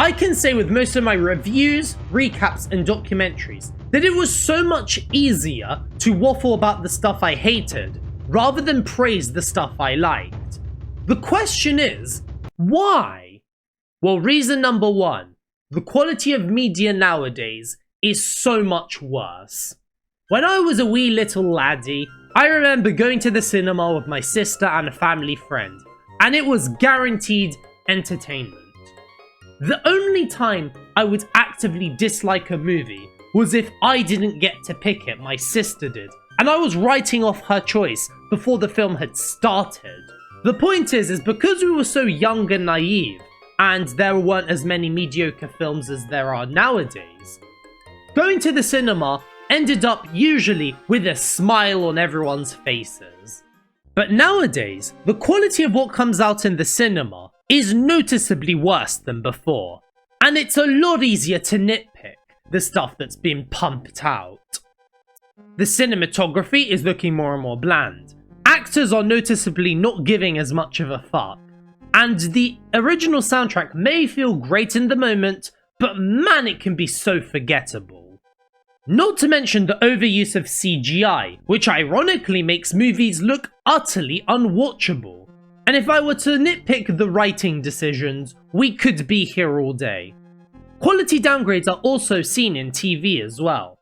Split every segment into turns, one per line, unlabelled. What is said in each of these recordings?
I can say with most of my reviews, recaps, and documentaries that it was so much easier to waffle about the stuff I hated rather than praise the stuff I liked. The question is, why? Well, reason number one, the quality of media nowadays is so much worse. When I was a wee little laddie, I remember going to the cinema with my sister and a family friend, and it was guaranteed entertainment. The only time I would actively dislike a movie was if I didn't get to pick it, my sister did, and I was writing off her choice before the film had started. The point is because we were so young and naive, and there weren't as many mediocre films as there are nowadays, going to the cinema ended up usually with a smile on everyone's faces. But nowadays, the quality of what comes out in the cinema is noticeably worse than before, and it's a lot easier to nitpick the stuff that's been pumped out. The cinematography is looking more and more bland, actors are noticeably not giving as much of a fuck, and the original soundtrack may feel great in the moment, but man, it can be so forgettable. Not to mention the overuse of CGI, which ironically makes movies look utterly unwatchable. And if I were to nitpick the writing decisions, we could be here all day. Quality downgrades are also seen in TV as well.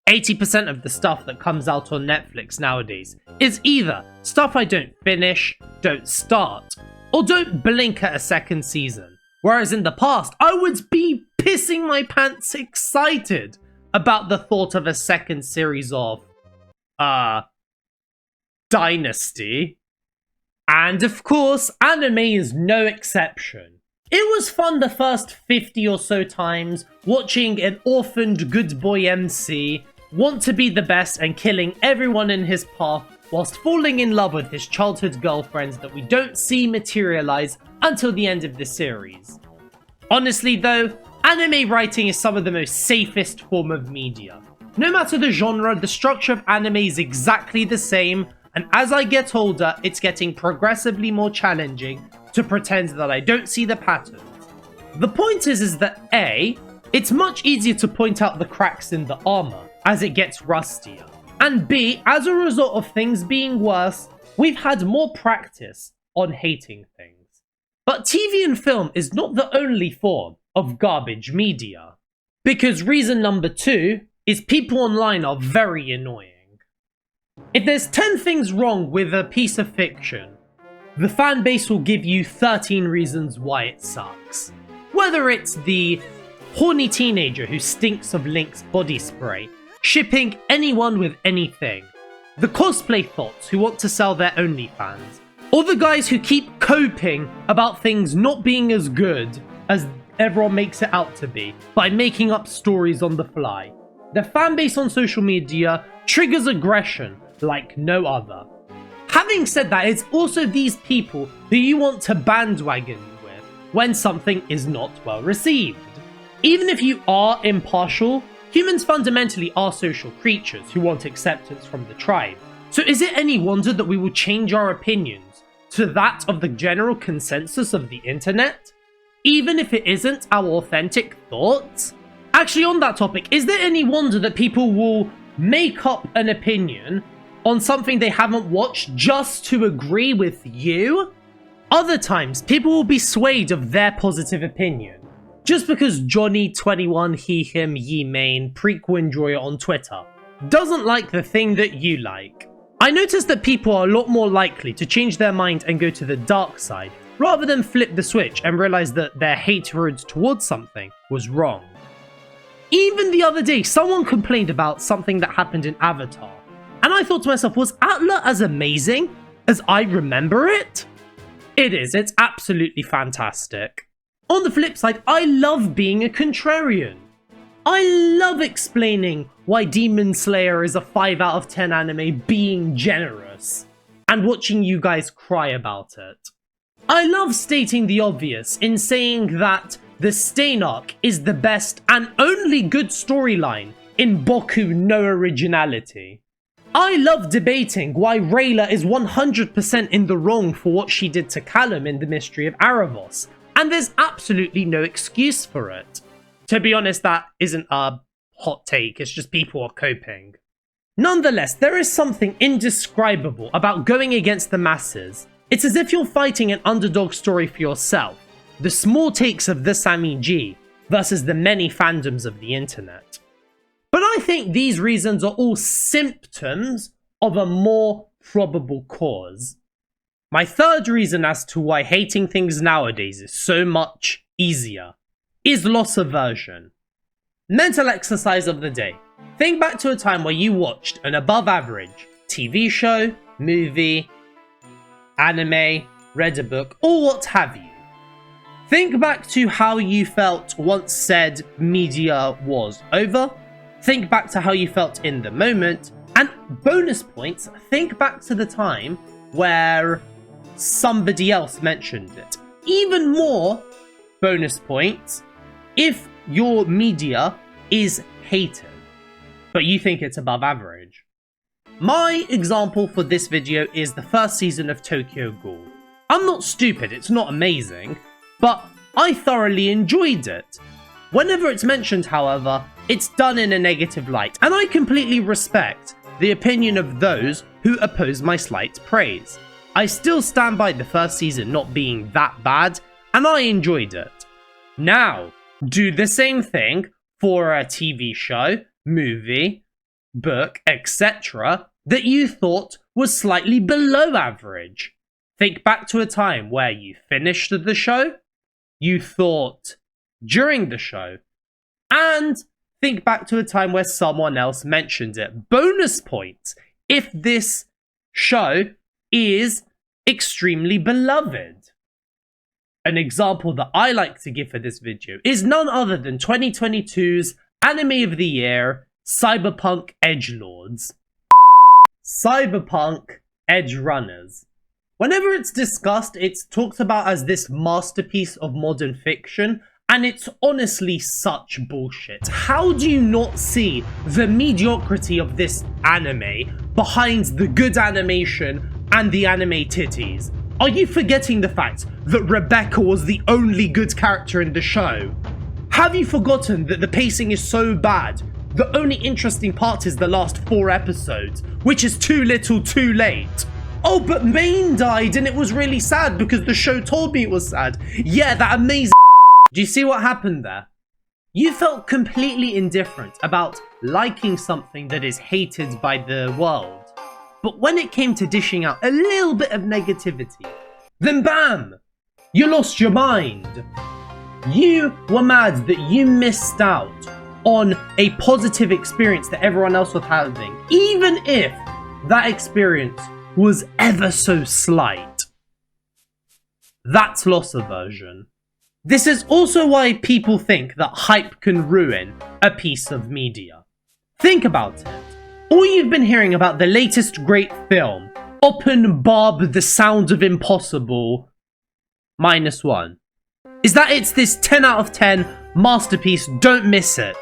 80% of the stuff that comes out on Netflix nowadays is either stuff I don't finish, don't start, or don't blink at a second season. Whereas in the past, I would be pissing my pants excited about the thought of a second series of, Dynasty. And of course, anime is no exception. It was fun the first 50 or so times, watching an orphaned good boy MC want to be the best and killing everyone in his path whilst falling in love with his childhood girlfriends that we don't see materialize until the end of the series. Honestly though, anime writing is some of the most safest form of media. No matter the genre, the structure of anime is exactly the same, and as I get older, it's getting progressively more challenging to pretend that I don't see the patterns. The point is that A, it's much easier to point out the cracks in the armor as it gets rustier, and B, as a result of things being worse, we've had more practice on hating things. But TV and film is not the only form of garbage media, because reason number two is people online are very annoying. If there's 10 things wrong with a piece of fiction, the fan base will give you 13 reasons why it sucks. Whether it's the horny teenager who stinks of Link's body spray, shipping anyone with anything, the cosplay thoughts who want to sell their OnlyFans, or the guys who keep coping about things not being as good as everyone makes it out to be by making up stories on the fly. The fan base on social media triggers aggression like no other. Having said that, it's also these people who you want to bandwagon with when something is not well received. Even if you are impartial, humans fundamentally are social creatures who want acceptance from the tribe. So is it any wonder that we will change our opinions to that of the general consensus of the internet, even if it isn't our authentic thoughts? Actually, on that topic, is there any wonder that people will make up an opinion on something they haven't watched just to agree with you? Other times, people will be swayed of their positive opinion just because Johnny21 he him ye main prequel enjoyer on Twitter doesn't like the thing that you like. I noticed that people are a lot more likely to change their mind and go to the dark side rather than flip the switch and realize that their hatred towards something was wrong. Even the other day, someone complained about something that happened in Avatar, and I thought to myself, was Atla as amazing as I remember it? It is, it's absolutely fantastic. On the flip side, I love being a contrarian. I love explaining why Demon Slayer is a 5 out of 10 anime being generous, and watching you guys cry about it. I love stating the obvious in saying that the Stain arc is the best and only good storyline in Boku no Originality. I love debating why Rayla is 100% in the wrong for what she did to Callum in The Mystery of Aravos, and there's absolutely no excuse for it. To be honest, that isn't a hot take, it's just people are coping. Nonetheless, there is something indescribable about going against the masses. It's as if you're fighting an underdog story for yourself, the small takes of the Sammy G versus the many fandoms of the internet. But I think these reasons are all symptoms of a more probable cause. My third reason as to why hating things nowadays is so much easier is loss aversion. Mental exercise of the day. Think back to a time where you watched an above average TV show, movie, anime, read a book, or what have you. Think back to how you felt once said media was over. Think back to how you felt in the moment. And bonus points, think back to the time where somebody else mentioned it. Even more bonus points if your media is hated, but you think it's above average. My example for this video is the first season of Tokyo Ghoul. I'm not stupid, it's not amazing, but I thoroughly enjoyed it. Whenever it's mentioned, however, it's done in a negative light, and I completely respect the opinion of those who oppose my slight praise. I still stand by the first season not being that bad, and I enjoyed it. Now, do the same thing for a TV show, movie, book, etc. that you thought was slightly below average. Think back to a time where you finished the show, you thought during the show, and think back to a time where someone else mentioned it. Bonus points if this show is extremely beloved. An example that I like to give for this video is none other than 2022's Anime of the Year, Cyberpunk Edgelords. Cyberpunk Edgerunners. Whenever it's discussed, it's talked about as this masterpiece of modern fiction, and it's honestly such bullshit. How do you not see the mediocrity of this anime behind the good animation and the anime titties? Are you forgetting the fact that Rebecca was the only good character in the show? Have you forgotten that the pacing is so bad? The only interesting part is the last 4 episodes, which is too little too late. Oh, but Maine died and it was really sad because the show told me it was sad. Yeah, that amazing. Do you see what happened there? You felt completely indifferent about liking something that is hated by the world. But when it came to dishing out a little bit of negativity, then bam! You lost your mind. You were mad that you missed out on a positive experience that everyone else was having, even if that experience was ever so slight. That's loss aversion. This is also why people think that hype can ruin a piece of media. Think about it. All you've been hearing about the latest great film, Open Barb the Sound of Impossible -1, is that it's this 10 out of 10 masterpiece, don't miss it.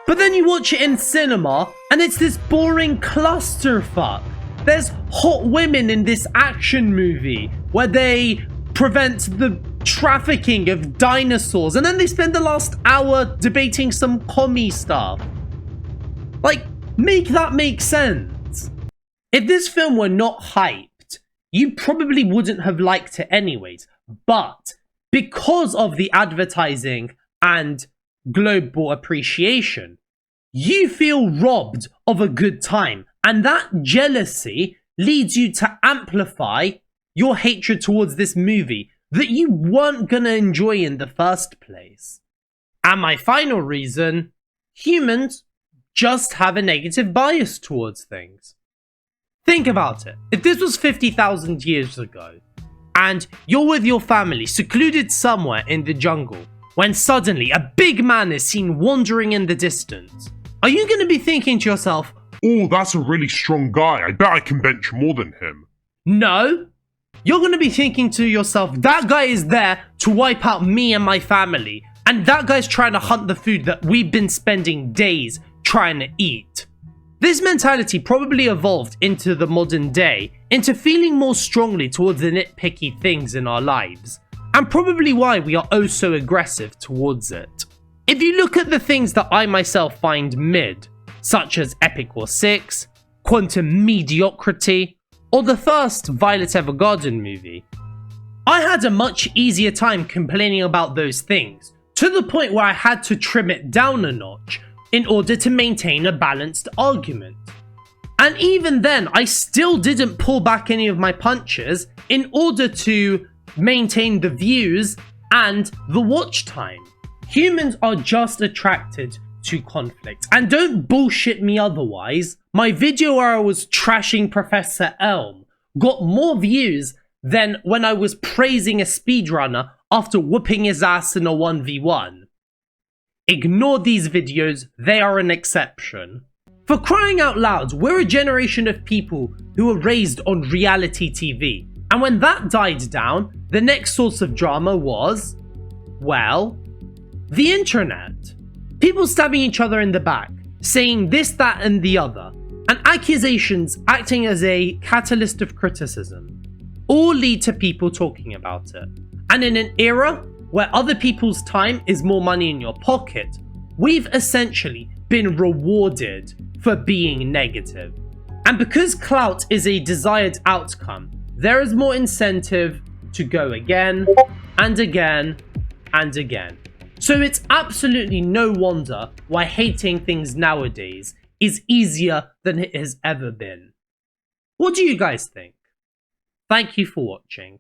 But then you watch it in cinema and it's this boring clusterfuck. There's hot women in this action movie where they prevent the trafficking of dinosaurs, and then they spend the last hour debating some commie stuff. Like, make that make sense. If this film were not hyped, you probably wouldn't have liked it anyways. But because of the advertising and global appreciation, you feel robbed of a good time. And that jealousy leads you to amplify your hatred towards this movie that you weren't gonna enjoy in the first place. And my final reason, humans just have a negative bias towards things. Think about it. If this was 50,000 years ago, and you're with your family, secluded somewhere in the jungle, when suddenly a big man is seen wandering in the distance, are you going to be thinking to yourself,
"Oh, that's a really strong guy. I bet I can bench more than him"?
No. You're going to be thinking to yourself, that guy is there to wipe out me and my family, and that guy's trying to hunt the food that we've been spending days trying to eat. This mentality probably evolved into the modern day, into feeling more strongly towards the nitpicky things in our lives. and probably why we are oh so aggressive towards it. If you look at the things that I myself find mid, such as Epic War 6, Quantum Mediocrity, or the first Violet Evergarden movie, I had a much easier time complaining about those things, to the point where I had to trim it down a notch in order to maintain a balanced argument. And even then, I still didn't pull back any of my punches in order to maintain the views and the watch time. Humans are just attracted to conflict, and don't bullshit me otherwise. My video where I was trashing Professor Elm got more views than when I was praising a speedrunner after whooping his ass in a 1v1. Ignore these videos, they are an exception. For crying out loud, we're a generation of people who were raised on reality TV. And when that died down, the next source of drama was, well, the internet. People stabbing each other in the back, saying this, that, and the other, and accusations acting as a catalyst of criticism, all lead to people talking about it. And in an era where other people's time is more money in your pocket, we've essentially been rewarded for being negative. And because clout is a desired outcome, there is more incentive to go again and again and again. So it's absolutely no wonder why hating things nowadays is easier than it has ever been. What do you guys think? Thank you for watching.